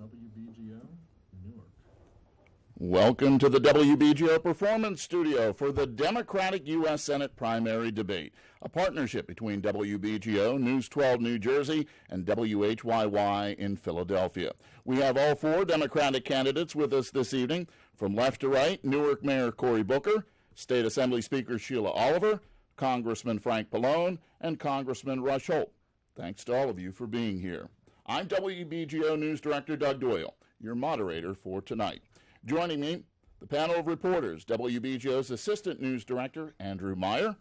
WBGO, Newark. Welcome to the WBGO Performance Studio for the Democratic U.S. Senate primary debate, a partnership between WBGO, News 12 New Jersey, and WHYY in Philadelphia. We have all four Democratic candidates with us this evening. From left to right, Newark Mayor Cory Booker, State Assembly Speaker Sheila Oliver, Congressman Frank Pallone, and Congressman Rush Holt. Thanks to all of you for being here. I'm WBGO News Director Doug Doyle, your moderator for tonight. Joining me, the panel of reporters, WBGO's Assistant News Director, Andrew Meyer,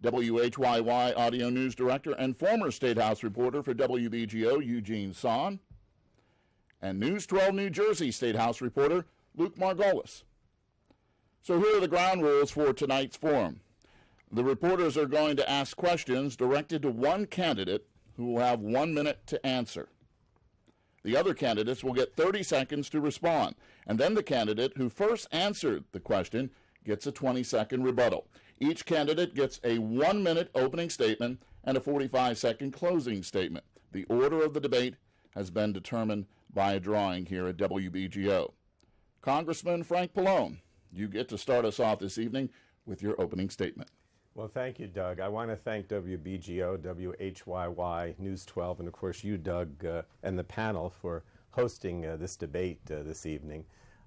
WHYY Audio News Director and former State House reporter for WBGO, Eugene Son, and News 12 New Jersey State House reporter, Luke Margolis. So here are the ground rules for tonight's forum. The reporters are going to ask questions directed to one candidate who will have 1 minute to answer. The other candidates will get 30 seconds to respond, and then the candidate who first answered the question gets a 20-second rebuttal. Each candidate gets a 1-minute opening statement and a 45-second closing statement. The order of the debate has been determined by a drawing here at WBGO. Congressman Frank Pallone, you get to start us off this evening with your opening statement. Well, thank you, Doug. I want to thank WBGO, WHYY, News 12, and of course you, Doug, and the panel for hosting this debate this evening.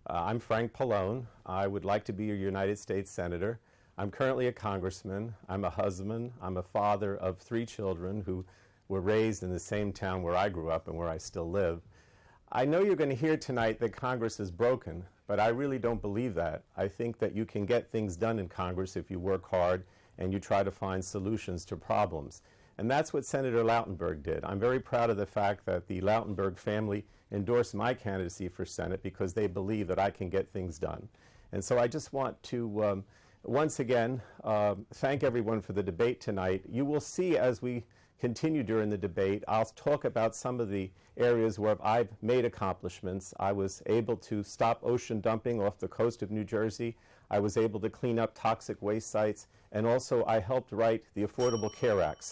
I'm Frank Pallone. I would like to be a United States Senator. I'm currently a congressman. I'm a husband. I'm a father of 3 children who were raised in the same town where I grew up and where I still live. I know you're going to hear tonight that Congress is broken, but I really don't believe that. I think that you can get things done in Congress if you work hard and you try to find solutions to problems. And that's what Senator Lautenberg did. I'm very proud of the fact that the Lautenberg family endorsed my candidacy for Senate because they believe that I can get things done. And so I just want to, once again, thank everyone for the debate tonight. You will see as we continue during the debate, I'll talk about some of the areas where I've made accomplishments. I was able to stop ocean dumping off the coast of New Jersey. I was able to clean up toxic waste sites, and also I helped write the Affordable Care Act,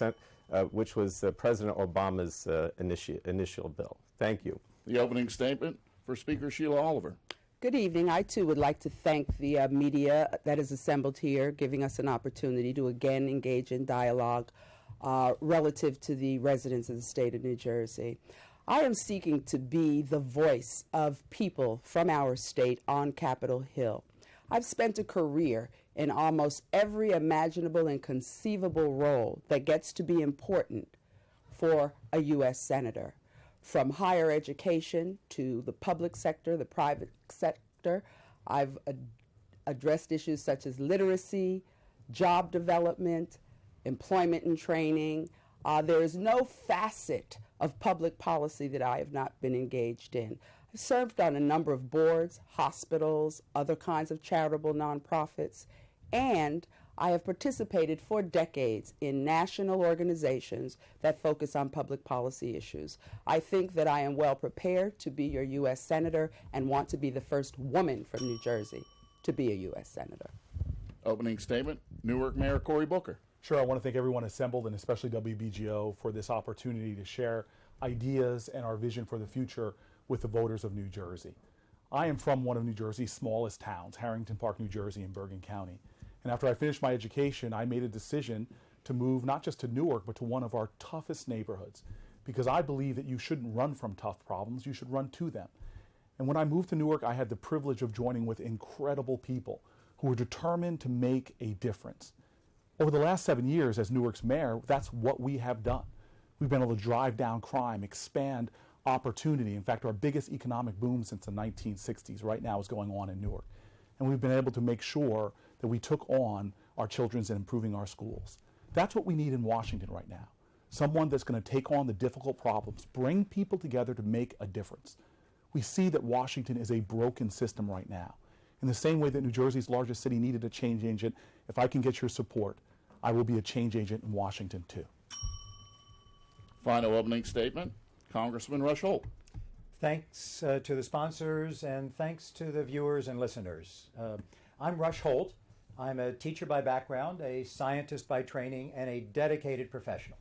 which was President Obama's initial bill. Thank you. The opening statement for Speaker Sheila Oliver. Good evening. I, too, would like to thank the media that is assembled here, giving us an opportunity to again engage in dialogue relative to the residents of the state of New Jersey. I am seeking to be the voice of people from our state on Capitol Hill. I've spent a career in almost every imaginable and conceivable role that gets to be important for a U.S. Senator. From higher education to the public sector, the private sector, I've addressed issues such as literacy, job development, employment and training. There is no facet of public policy that I have not been engaged in. I've served on a number of boards, hospitals, other kinds of charitable nonprofits, and I have participated for decades in national organizations that focus on public policy issues. I think that I am well prepared to be your U.S. Senator and want to be the first woman from New Jersey to be a U.S. Senator. Opening statement, Newark Mayor Cory Booker. Sure, I want to thank everyone assembled, and especially WBGO, for this opportunity to share ideas and our vision for the future with the voters of New Jersey. I am from one of New Jersey's smallest towns, Harrington Park, New Jersey, in Bergen County. And after I finished my education, I made a decision to move not just to Newark, but to one of our toughest neighborhoods, because I believe that you shouldn't run from tough problems, you should run to them. And when I moved to Newark, I had the privilege of joining with incredible people who were determined to make a difference. Over the last 7 years as Newark's mayor, that's what we have done. We've been able to drive down crime, expand opportunity. In fact, our biggest economic boom since the 1960s right now is going on in Newark. And we've been able to make sure that we took on our children's and improving our schools. That's what we need in Washington right now. Someone that's going to take on the difficult problems, bring people together to make a difference. We see that Washington is a broken system right now. In the same way that New Jersey's largest city needed a change agent, if I can get your support, I will be a change agent in Washington too. Final opening statement, Congressman Rush Holt. Thanks to the sponsors and thanks to the viewers and listeners. I'm Rush Holt. I'm a teacher by background, a scientist by training, and a dedicated professional.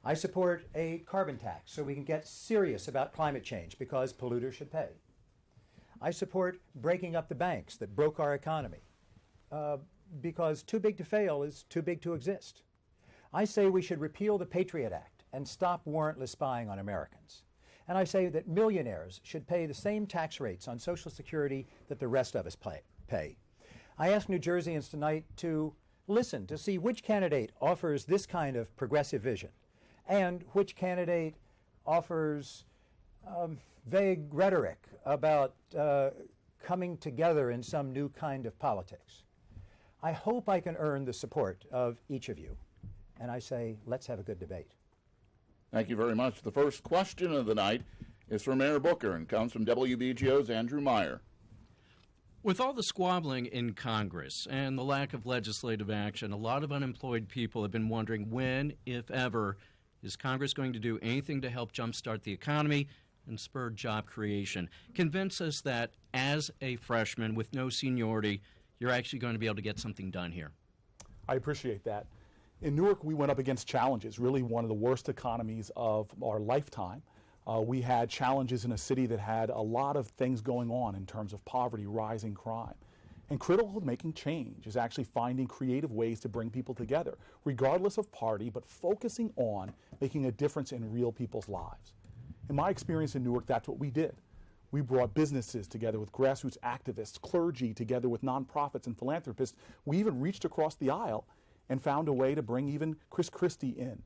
I support a carbon tax so we can get serious about climate change because polluters should pay. I support breaking up the banks that broke our economy because too big to fail is too big to exist. I say we should repeal the Patriot Act and stop warrantless spying on Americans. And I say that millionaires should pay the same tax rates on Social Security that the rest of us pay. I ask New Jerseyans tonight to listen to see which candidate offers this kind of progressive vision and which candidate offers vague rhetoric about coming together in some new kind of politics. I hope I can earn the support of each of you. And I say, let's have a good debate. Thank you very much. The first question of the night is from Mayor Booker and comes from WBGO's Andrew Meyer. With all the squabbling in Congress and the lack of legislative action, a lot of unemployed people have been wondering when, if ever, is Congress going to do anything to help jumpstart the economy and spur job creation? Convince us that as a freshman with no seniority, you're actually going to be able to get something done here. I appreciate that. In Newark, we went up against challenges, really one of the worst economies of our lifetime. We had challenges in a city that had a lot of things going on in terms of poverty, rising crime. And critical to making change is actually finding creative ways to bring people together, regardless of party, but focusing on making a difference in real people's lives. In my experience in Newark, that's what we did. We brought businesses together with grassroots activists, clergy together with nonprofits and philanthropists. We even reached across the aisle and found a way to bring even Chris Christie in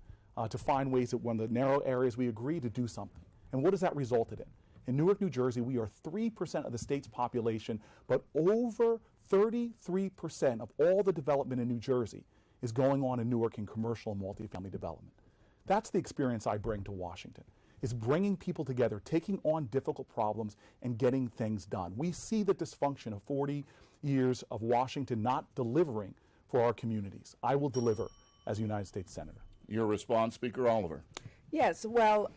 to find ways that one of the narrow areas we agreed to do something. And what has that resulted in? In Newark, New Jersey, we are 3% of the state's population, but over 33% of all the development in New Jersey is going on in Newark in commercial and multifamily development. That's the experience I bring to Washington, is bringing people together, taking on difficult problems, and getting things done. We see the dysfunction of 40 years of Washington not delivering for our communities. I will deliver as a United States Senator. Your response, Speaker Oliver. Yes, well,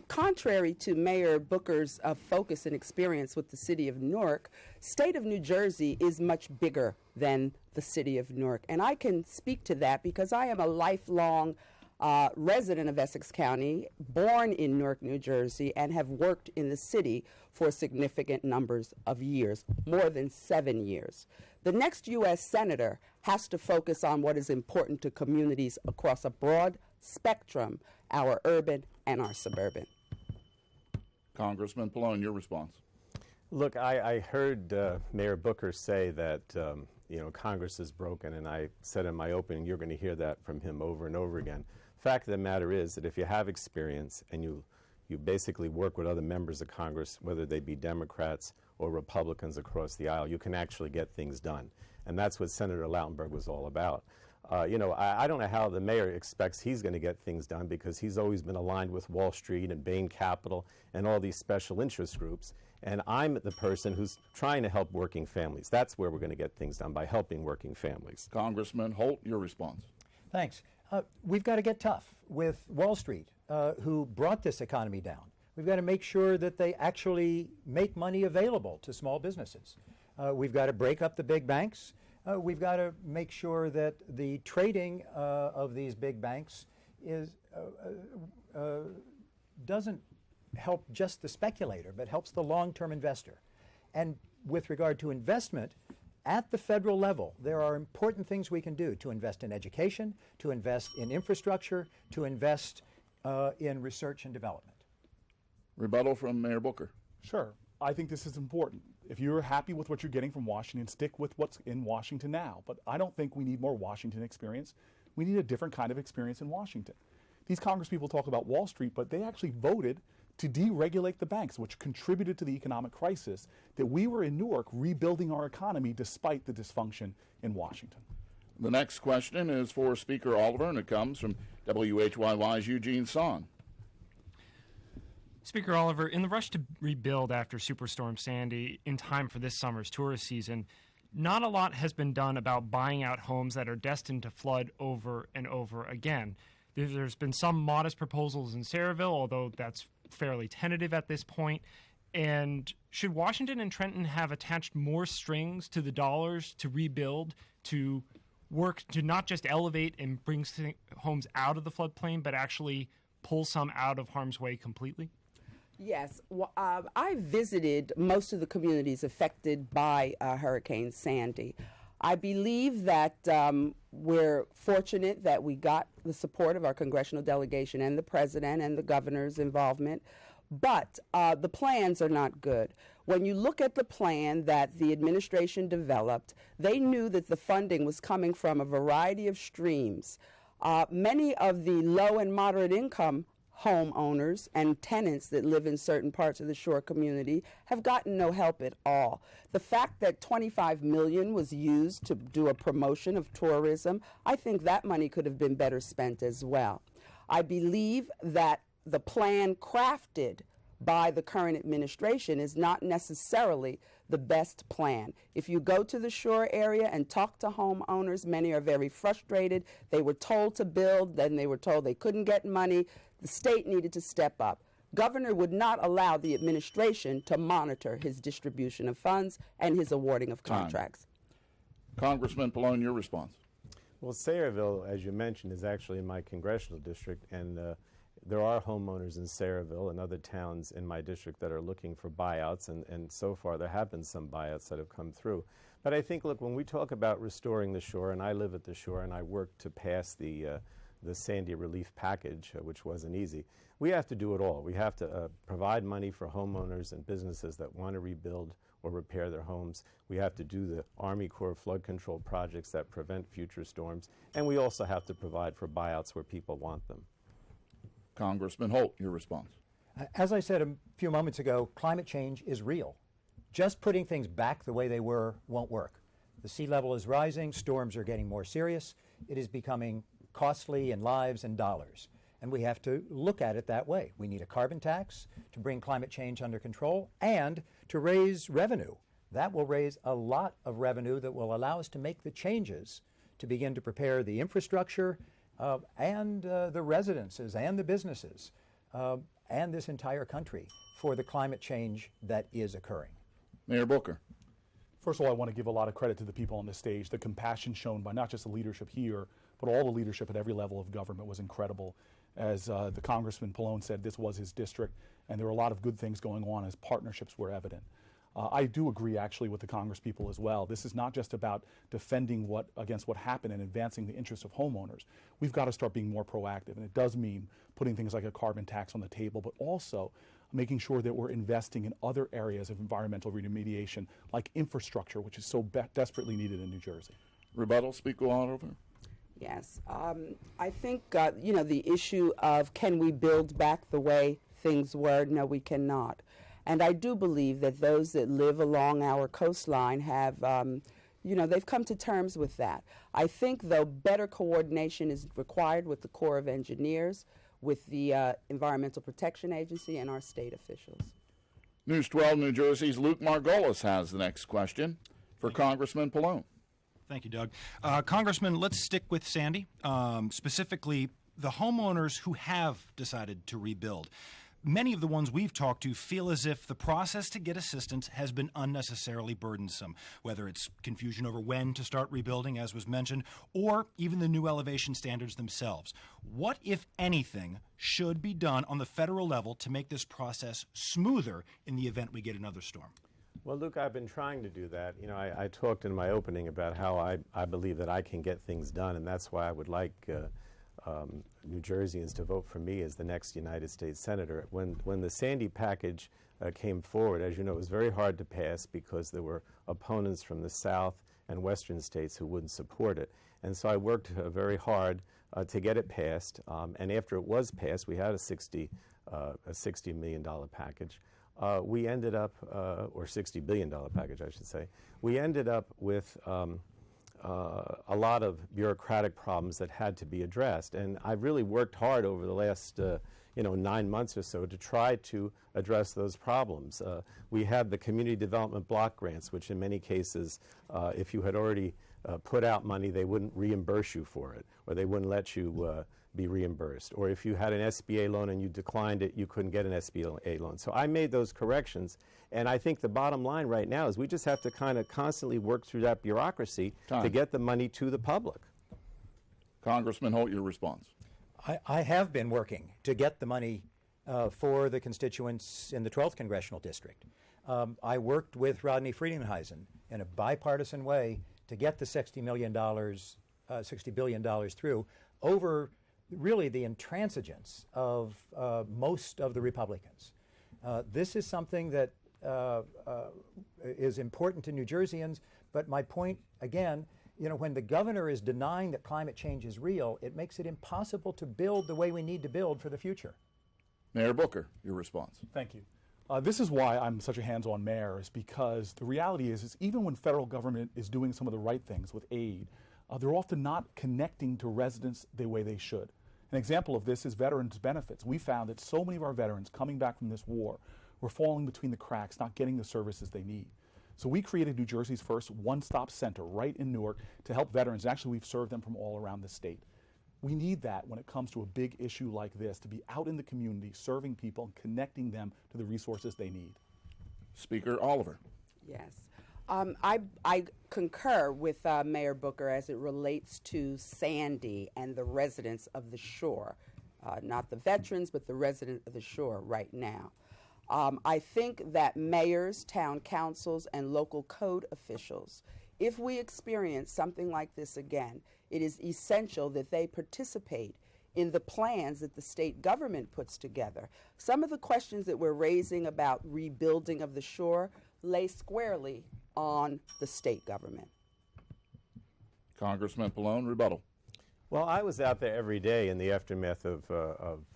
contrary to Mayor Booker's focus and experience with the city of Newark, state of New Jersey is much bigger than the city of Newark. And I can speak to that because I am a lifelong resident of Essex County, born in Newark, New Jersey, and have worked in the city for significant numbers of years, more than 7 years. The next U.S. Senator has to focus on what is important to communities across a broad spectrum, our urban and our suburban. Congressman Pallone, your response. Look, I heard Mayor Booker say that Congress is broken, and I said in my opening, you're going to hear that from him over and over again. Fact of the matter is that if you have experience and you basically work with other members of Congress, whether they be Democrats or Republicans across the aisle, you can actually get things done. And that's what Senator Lautenberg was all about. I don't know how the mayor expects he's going to get things done because he's always been aligned with Wall Street and Bain Capital and all these special interest groups. And I'm the person who's trying to help working families. That's where we're going to get things done, by helping working families. Congressman Holt, your response. Thanks. We've got to get tough with Wall Street, who brought this economy down. We've got to make sure that they actually make money available to small businesses. We've got to break up the big banks. We've got to make sure that the trading of these big banks doesn't help just the speculator, but helps the long-term investor. And with regard to investment, at the federal level, there are important things we can do to invest in education, to invest in infrastructure, to invest in research and development. Rebuttal from Mayor Booker. Sure. I think this is important. If you're happy with what you're getting from Washington, stick with what's in Washington now. But I don't think we need more Washington experience. We need a different kind of experience in Washington. These congresspeople talk about Wall Street, but they actually voted to deregulate the banks, which contributed to the economic crisis that we were in Newark rebuilding our economy despite the dysfunction in Washington. The next question is for Speaker Oliver, and it comes from WHYY's Eugene Son. Speaker Oliver, in the rush to rebuild after Superstorm Sandy in time for this summer's tourist season, not a lot has been done about buying out homes that are destined to flood over and over again. There's been some modest proposals in Sayreville, although that's fairly tentative at this point. And should Washington and Trenton have attached more strings to the dollars to rebuild, to work to not just elevate and bring homes out of the floodplain, but actually pull some out of harm's way completely? Yes, well, I visited most of the communities affected by Hurricane Sandy. I believe that we're fortunate that we got the support of our congressional delegation and the president and the governor's involvement, but the plans are not good. When you look at the plan that the administration developed, they knew that the funding was coming from a variety of streams. Many of the low and moderate income homeowners and tenants that live in certain parts of the shore community have gotten no help at all. The fact that $25 million was used to do a promotion of tourism, I think that money could have been better spent as well. I believe that the plan crafted by the current administration is not necessarily the best plan. If you go to the shore area and talk to homeowners, many are very frustrated. They were told to build, then they were told they couldn't get money. The state needed to step up. Governor would not allow the administration to monitor his distribution of funds and his awarding of contracts. Congressman Pallone, your response. Well, Sayreville, as you mentioned, is actually in my congressional district, and there are homeowners in Sayreville and other towns in my district that are looking for buyouts, and so far there have been some buyouts that have come through. But I think, look, when we talk about restoring the shore, and I live at the shore and I worked to pass the Sandy relief package, which wasn't easy, we have to do it all. We have to provide money for homeowners and businesses that want to rebuild or repair their homes. We have to do the Army Corps flood control projects that prevent future storms, and we also have to provide for buyouts where people want them. Congressman Holt, your response. As I said a few moments ago, climate change is real. Just putting things back the way they were won't work. The sea level is rising, storms are getting more serious, it is becoming costly in lives and dollars. And we have to look at it that way. We need a carbon tax to bring climate change under control and to raise revenue. That will raise a lot of revenue that will allow us to make the changes to begin to prepare the infrastructure and the residences and the businesses and this entire country for the climate change that is occurring. Mayor Booker. First of all, I want to give a lot of credit to the people on the stage. The compassion shown by not just the leadership here, but all the leadership at every level of government was incredible. As the Congressman Pallone said, this was his district, and there were a lot of good things going on as partnerships were evident. I do agree actually with the Congress people as well. This is not just about defending against what happened and advancing the interests of homeowners. We've got to start being more proactive, and it does mean putting things like a carbon tax on the table, but also making sure that we're investing in other areas of environmental remediation, like infrastructure, which is so desperately needed in New Jersey. Rebuttal, Speaker Oliver. Yes, I think, the issue of can we build back the way things were? No, we cannot. And I do believe that those that live along our coastline have, they've come to terms with that. I think, though, better coordination is required with the Corps of Engineers, with the Environmental Protection Agency, and our state officials. News 12 New Jersey's Luke Margolis has the next question for Congressman Pallone. Thank you, Doug. Congressman, let's stick with Sandy, specifically the homeowners who have decided to rebuild. Many of the ones we've talked to feel as if the process to get assistance has been unnecessarily burdensome, whether it's confusion over when to start rebuilding, as was mentioned, or even the new elevation standards themselves. What, if anything, should be done on the federal level to make this process smoother in the event we get another storm? Well, Luke, I've been trying to do that. I talked in my opening about how I believe that I can get things done, and that's why I would like New Jerseyans to vote for me as the next United States Senator. When the Sandy package came forward, as you know, it was very hard to pass because there were opponents from the South and Western states who wouldn't support it. And so I worked very hard to get it passed, and after it was passed, we had a $60 million package. We ended up, or $60 billion package, I should say. We ended up with a lot of bureaucratic problems that had to be addressed. And I've really worked hard over the last 9 months or so to try to address those problems. We had the community development block grants, which in many cases, if you had already put out money, they wouldn't reimburse you for it, or they wouldn't let you be reimbursed. Or if you had an SBA loan and you declined it, you couldn't get an SBA loan. So I made those corrections, and I think the bottom line right now is we just have to kind of constantly work through that bureaucracy to get the money to the public. Congressman Holt, your response. I have been working to get the money for the constituents in the 12th Congressional District. I worked with Rodney Friedenheisen in a bipartisan way to get the $60 billion through over really the intransigence of most of the Republicans. This is something that is important to New Jerseyans, but my point, again, when the governor is denying that climate change is real, it makes it impossible to build the way we need to build for the future. Mayor Booker, your response. Thank you. This is why I'm such a hands-on mayor, is because the reality is even when federal government is doing some of the right things with aid, they're often not connecting to residents the way they should. An example of this is veterans benefits. We found that so many of our veterans coming back from this war were falling between the cracks, not getting the services they need. So we created New Jersey's first one-stop center right in Newark to help veterans. Actually, we've served them from all around the state. We need that when it comes to a big issue like this, to be out in the community, serving people and connecting them to the resources they need. Speaker Oliver. Yes. I concur with Mayor Booker as it relates to Sandy and the residents of the shore, not the veterans, but the residents of the shore right now. I think that mayors, town councils, and local code officials, if we experience something like this again, it is essential that they participate in the plans that the state government puts together. Some of the questions that we're raising about rebuilding of the shore lay squarely on the state government. Congressman Pallone, rebuttal. Well, I was out there every day in the aftermath of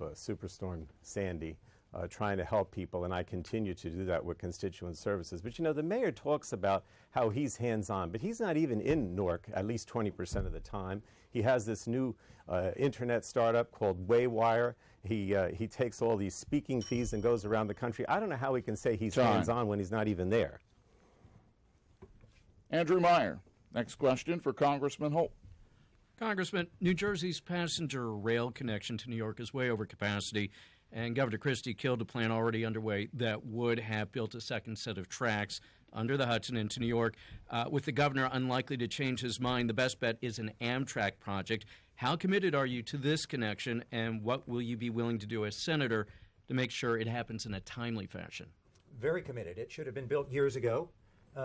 Superstorm Sandy, trying to help people, and I continue to do that with constituent services. But the mayor talks about how he's hands-on, but he's not even in Newark at least 20% of the time. He has this new internet startup called Waywire. He takes all these speaking fees and goes around the country. I don't know how he can say he's hands-on when he's not even there. Andrew Meyer, next question for Congressman Holt. Congressman, New Jersey's passenger rail connection to New York is way over capacity, and Governor Christie killed a plan already underway that would have built a second set of tracks under the Hudson into New York. With the governor unlikely to change his mind, the best bet is an Amtrak project. How committed are you to this connection, and what will you be willing to do as senator to make sure it happens in a timely fashion? Very committed. It should have been built years ago.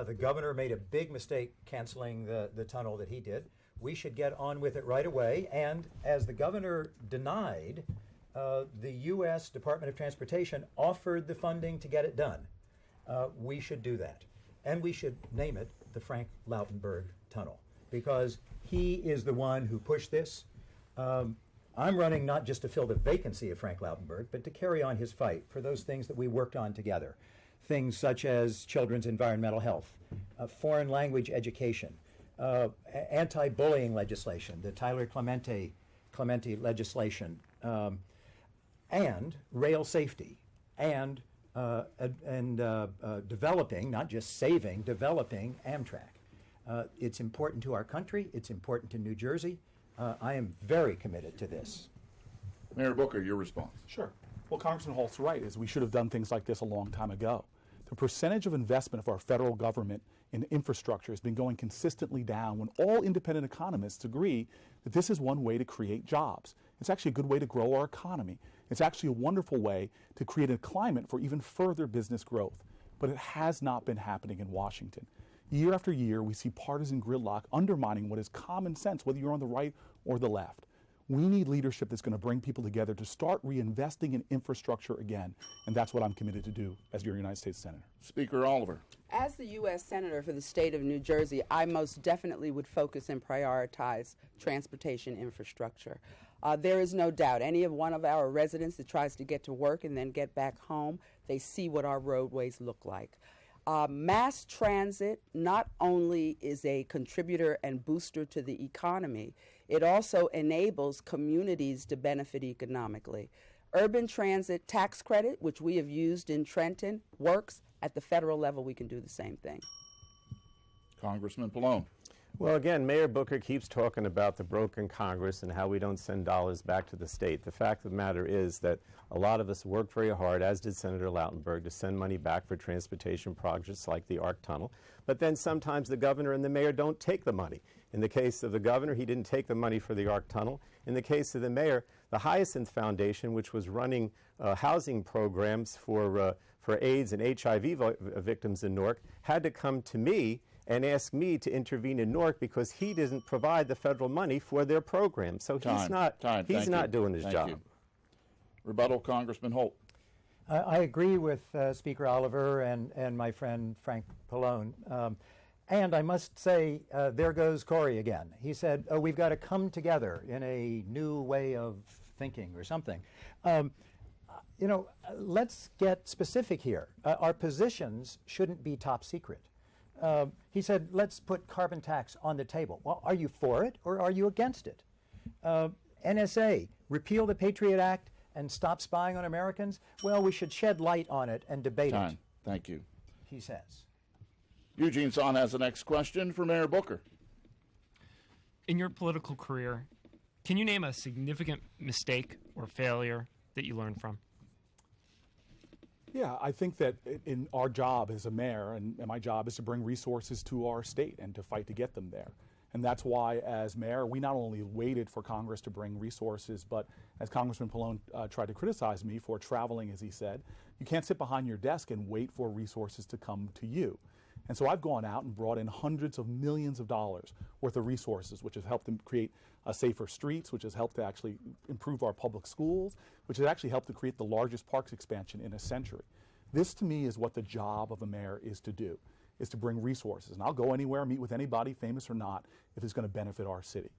The governor made a big mistake canceling the tunnel that he did. We should get on with it right away. And as the governor denied, the U.S. Department of Transportation offered the funding to get it done. We should do that. And we should name it the Frank Lautenberg Tunnel, because he is the one who pushed this. I'm running not just to fill the vacancy of Frank Lautenberg, but to carry on his fight for those things that we worked on together. Things such as children's environmental health, foreign language education, anti-bullying legislation, the Tyler Clemente legislation, and rail safety, and developing, not just saving, developing Amtrak. It's important to our country. It's important to New Jersey. I am very committed to this. Mayor Booker, your response. Sure. Well, Congressman Holt's right, is we should have done things like this a long time ago. The percentage of investment of our federal government in infrastructure has been going consistently down when all independent economists agree that this is one way to create jobs. It's actually a good way to grow our economy. It's actually a wonderful way to create a climate for even further business growth. But it has not been happening in Washington. Year after year, we see partisan gridlock undermining what is common sense, whether you're on the right or the left. We need leadership that's going to bring people together to start reinvesting in infrastructure again, and that's what I'm committed to do as your United States Senator. Speaker Oliver. As the U.S. Senator for the state of New Jersey, I most definitely would focus and prioritize transportation infrastructure. There is no doubt any of one of our residents that tries to get to work and then get back home, they see what our roadways look like. Mass transit not only is a contributor and booster to the economy, it also enables communities to benefit economically. Urban transit tax credit, which we have used in Trenton, works. At the federal level, we can do the same thing. Congressman Pallone. Well, again, Mayor Booker keeps talking about the broken Congress and how we don't send dollars back to the state. The fact of the matter is that a lot of us worked very hard, as did Senator Lautenberg, to send money back for transportation projects like the ARC Tunnel. But then sometimes the governor and the mayor don't take the money. In the case of the governor, he didn't take the money for the ARC Tunnel. In the case of the mayor, the Hyacinth Foundation, which was running housing programs for AIDS and HIV victims in Newark, had to come to me and ask me to intervene in Newark because he didn't provide the federal money for their program. So he's not doing his job. You. Rebuttal, Congressman Holt. I agree with Speaker Oliver and my friend Frank Pallone. And I must say, there goes Cory again. He said, oh, we've got to come together in a new way of thinking or something. You know, let's get specific here. Our positions shouldn't be top secret. He said, let's put carbon tax on the table. Well, are you for it or are you against it? NSA, repeal the Patriot Act and stop spying on Americans? Well, we should shed light on it and debate it. Thank you. He says. Eugene Son has the next question for Mayor Booker. In your political career, can you name a significant mistake or failure that you learned from? Yeah, I think that in our job as a mayor, and my job is to bring resources to our state and to fight to get them there. And that's why, as mayor, we not only waited for Congress to bring resources, but as Congressman Pallone tried to criticize me for traveling, as he said, you can't sit behind your desk and wait for resources to come to you. And so I've gone out and brought in hundreds of millions of dollars worth of resources, which has helped them create safer streets, which has helped to actually improve our public schools, which has actually helped to create the largest parks expansion in a century. This, to me, is what the job of a mayor is to do, is to bring resources. And I'll go anywhere, meet with anybody, famous or not, if it's going to benefit our city.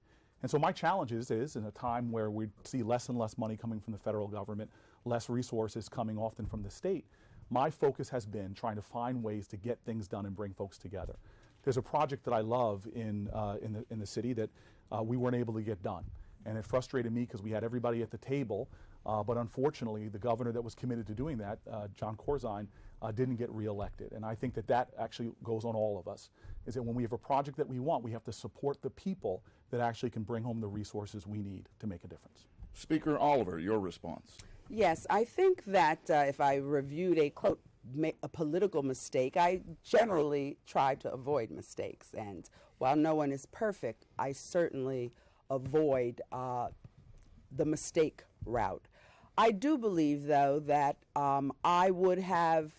And so my challenge is in a time where we see less and less money coming from the federal government, less resources coming often from the state, my focus has been trying to find ways to get things done and bring folks together. There's a project that I love in the city that we weren't able to get done. And it frustrated me because we had everybody at the table, but unfortunately the governor that was committed to doing that, John Corzine, didn't get reelected. And I think that actually goes on all of us, is that when we have a project that we want, we have to support the people that actually can bring home the resources we need to make a difference. Speaker Oliver, your response. Yes, I think that if I reviewed a, quote, a political mistake, I generally try to avoid mistakes. And while no one is perfect, I certainly avoid the mistake route. I do believe, though, that I would have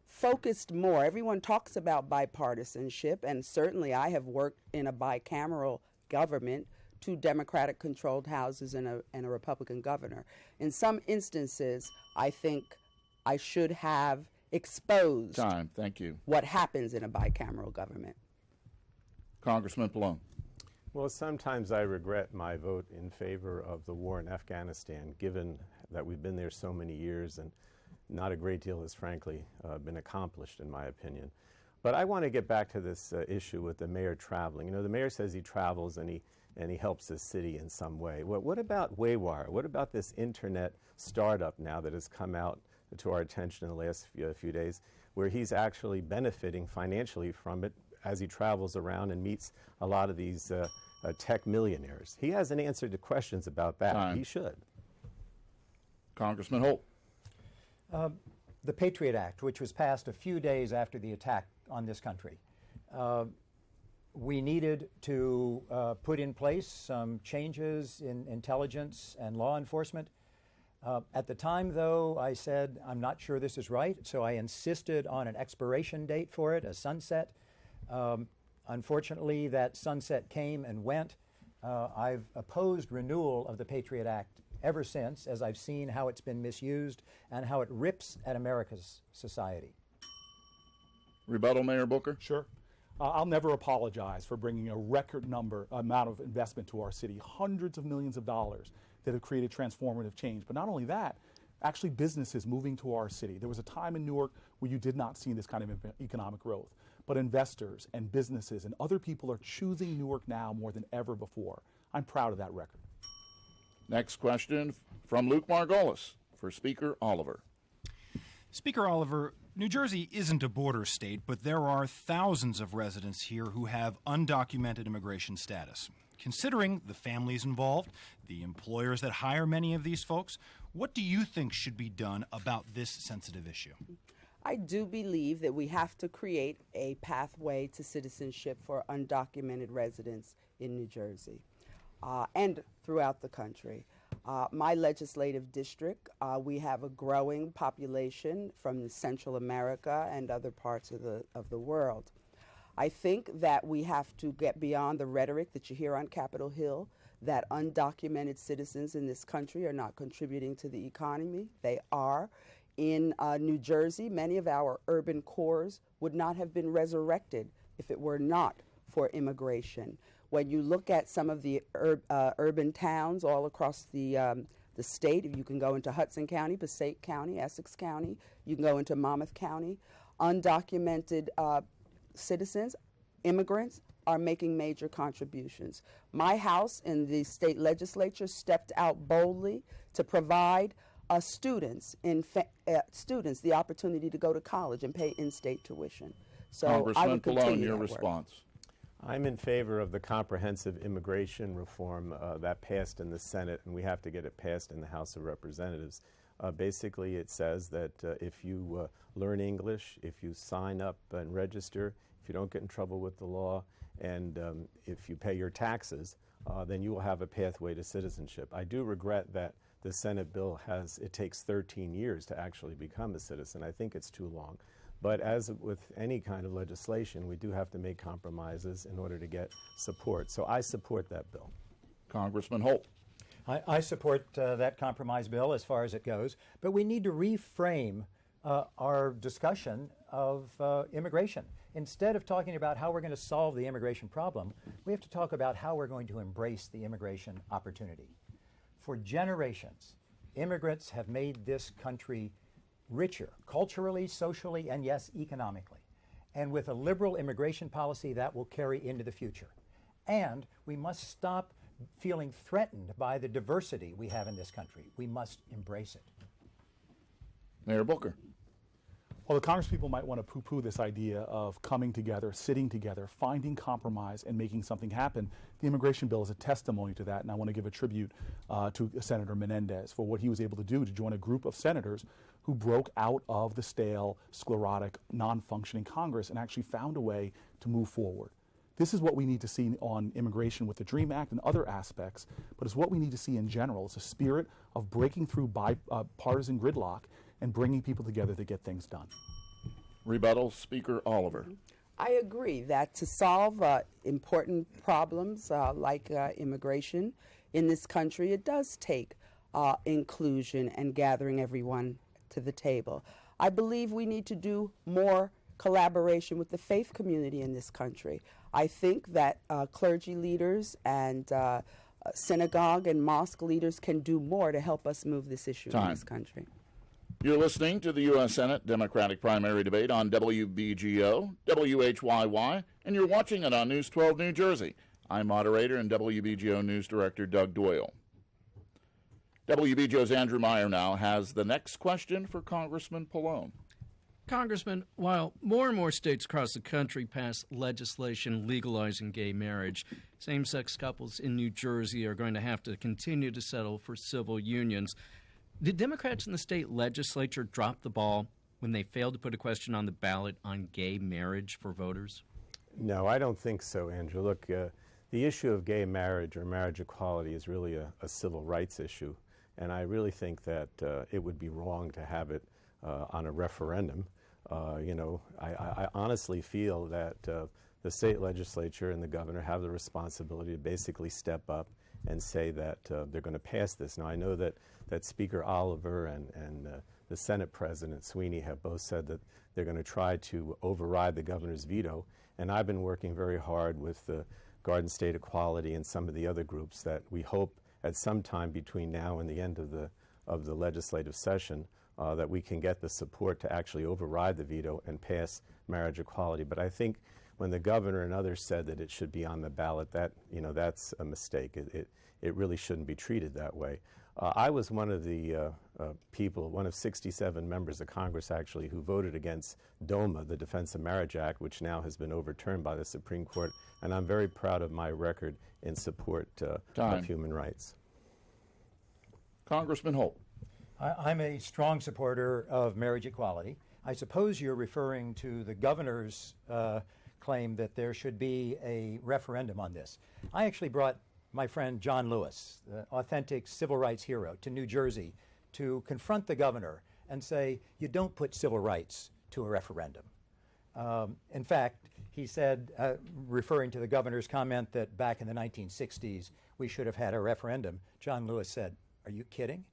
focused more. Everyone talks about bipartisanship, and certainly I have worked in a bicameral government, 2 Democratic-controlled houses and a Republican governor. In some instances, I think I should have exposed Thank you. what happens in a bicameral government. Congressman Pallone. Well, sometimes I regret my vote in favor of the war in Afghanistan, given that we've been there so many years and not a great deal has, frankly, been accomplished, in my opinion. But I want to get back to this issue with the mayor traveling. You know, the mayor says he travels and he helps the city in some way. What about Waywire? What about this internet startup now that has come out to our attention in the last few days, where he's actually benefiting financially from it as he travels around and meets a lot of these tech millionaires? He hasn't answered the questions about that. He should. Congressman Holt. The Patriot Act, which was passed a few days after the attack on this country, we needed to put in place some changes in intelligence and law enforcement. At the time, though, I said, I'm not sure this is right, so I insisted on an expiration date for it, a sunset. Unfortunately, that sunset came and went. I've opposed renewal of the Patriot Act ever since, as I've seen how it's been misused and how it rips at America's society. Rebuttal, Mayor Booker. Sure. I'll never apologize for bringing a record amount of investment to our city, hundreds of millions of dollars that have created transformative change. But not only that, actually businesses moving to our city. There was a time in Newark where you did not see this kind of economic growth. But investors and businesses and other people are choosing Newark now more than ever before. I'm proud of that record. Next question from Luke Margolis for Speaker Oliver. Speaker Oliver, New Jersey isn't a border state, but there are thousands of residents here who have undocumented immigration status. Considering the families involved, the employers that hire many of these folks, what do you think should be done about this sensitive issue? I do believe that we have to create a pathway to citizenship for undocumented residents in New Jersey and throughout the country. My legislative district, we have a growing population from Central America and other parts of the world. I think that we have to get beyond the rhetoric that you hear on Capitol Hill that undocumented citizens in this country are not contributing to the economy. They are. In New Jersey, many of our urban cores would not have been resurrected if it were not for immigration. When you look at some of the urban towns all across the state, you can go into Hudson County, Passaic County, Essex County, you can go into Monmouth County, undocumented citizens, immigrants, are making major contributions. My house in the state legislature stepped out boldly to provide students the opportunity to go to college and pay in-state tuition. So I would Congressman Pallone, continue your that work. response. I'm in favor of the comprehensive immigration reform that passed in the Senate, and we have to get it passed in the House of Representatives. Basically, it says that if you learn English, if you sign up and register, if you don't get in trouble with the law, and if you pay your taxes, then you will have a pathway to citizenship. I do regret that the Senate bill it takes 13 years to actually become a citizen. I think it's too long. But as with any kind of legislation, we do have to make compromises in order to get support. So I support that bill. Congressman Holt. I support that compromise bill as far as it goes, but we need to reframe our discussion of immigration. Instead of talking about how we're going to solve the immigration problem, we have to talk about how we're going to embrace the immigration opportunity. For generations, immigrants have made this country richer, culturally, socially, and yes, economically. And with a liberal immigration policy, that will carry into the future. And we must stop feeling threatened by the diversity we have in this country. We must embrace it. Mayor Booker. Well, the Congresspeople might want to poo-poo this idea of coming together, sitting together, finding compromise, and making something happen. The immigration bill is a testimony to that, and I want to give a tribute to Senator Menendez for what he was able to do to join a group of senators who broke out of the stale, sclerotic, non-functioning Congress and actually found a way to move forward. This is what we need to see on immigration with the DREAM Act and other aspects, but it's what we need to see in general. It's a spirit of breaking through bipartisan gridlock and bringing people together to get things done. Rebuttal, Speaker Oliver. I agree that to solve important problems like immigration in this country, it does take inclusion and gathering everyone to the table. I believe we need to do more collaboration with the faith community in this country. I think that clergy leaders and synagogue and mosque leaders can do more to help us move this issue in this country. You're listening to the U.S. Senate Democratic primary debate on WBGO, WHYY, and you're watching it on News 12 New Jersey. I'm moderator and WBGO News Director Doug Doyle. WBGO's Andrew Meyer now has the next question for Congressman Pallone. Congressman, while more and more states across the country pass legislation legalizing gay marriage, same-sex couples in New Jersey are going to have to continue to settle for civil unions. Did Democrats in the state legislature drop the ball when they failed to put a question on the ballot on gay marriage for voters? No, I don't think so, Andrew. Look, the issue of gay marriage or marriage equality is really a civil rights issue, and I really think that it would be wrong to have it on a referendum. I honestly feel that the state legislature and the governor have the responsibility to basically step up and say that they're going to pass this. Now, I know that Speaker Oliver and the Senate President Sweeney have both said that they're going to try to override the governor's veto, and I've been working very hard with the Garden State Equality and some of the other groups that we hope at some time between now and the end of the legislative session that we can get the support to actually override the veto and pass marriage equality. But I think when the governor and others said that it should be on the ballot, that's a mistake. It really shouldn't be treated that way. I was one of the people, one of 67 members of Congress actually, who voted against DOMA, the Defense of Marriage Act, which now has been overturned by the Supreme Court, and I'm very proud of my record in support of human rights. Congressman Holt. I'm a strong supporter of marriage equality. I suppose you're referring to the governor's claim that there should be a referendum on this. I actually brought my friend John Lewis, the authentic civil rights hero, to New Jersey to confront the governor and say, you don't put civil rights to a referendum. In fact, he said, referring to the governor's comment that back in the 1960s we should have had a referendum, John Lewis said, are you kidding?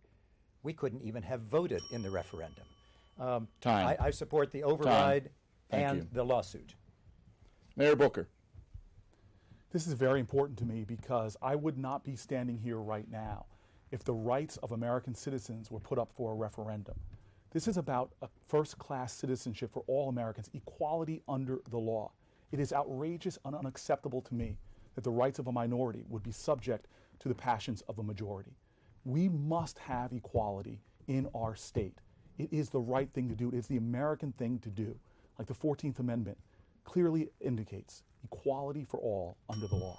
We couldn't even have voted in the referendum. I support the override and the lawsuit. Mayor Booker. This is very important to me because I would not be standing here right now if the rights of American citizens were put up for a referendum. This is about a first-class citizenship for all Americans, equality under the law. It is outrageous and unacceptable to me that the rights of a minority would be subject to the passions of a majority. We must have equality in our state. It is the right thing to do. It is the American thing to do. Like the 14th Amendment clearly indicates, equality for all under the law.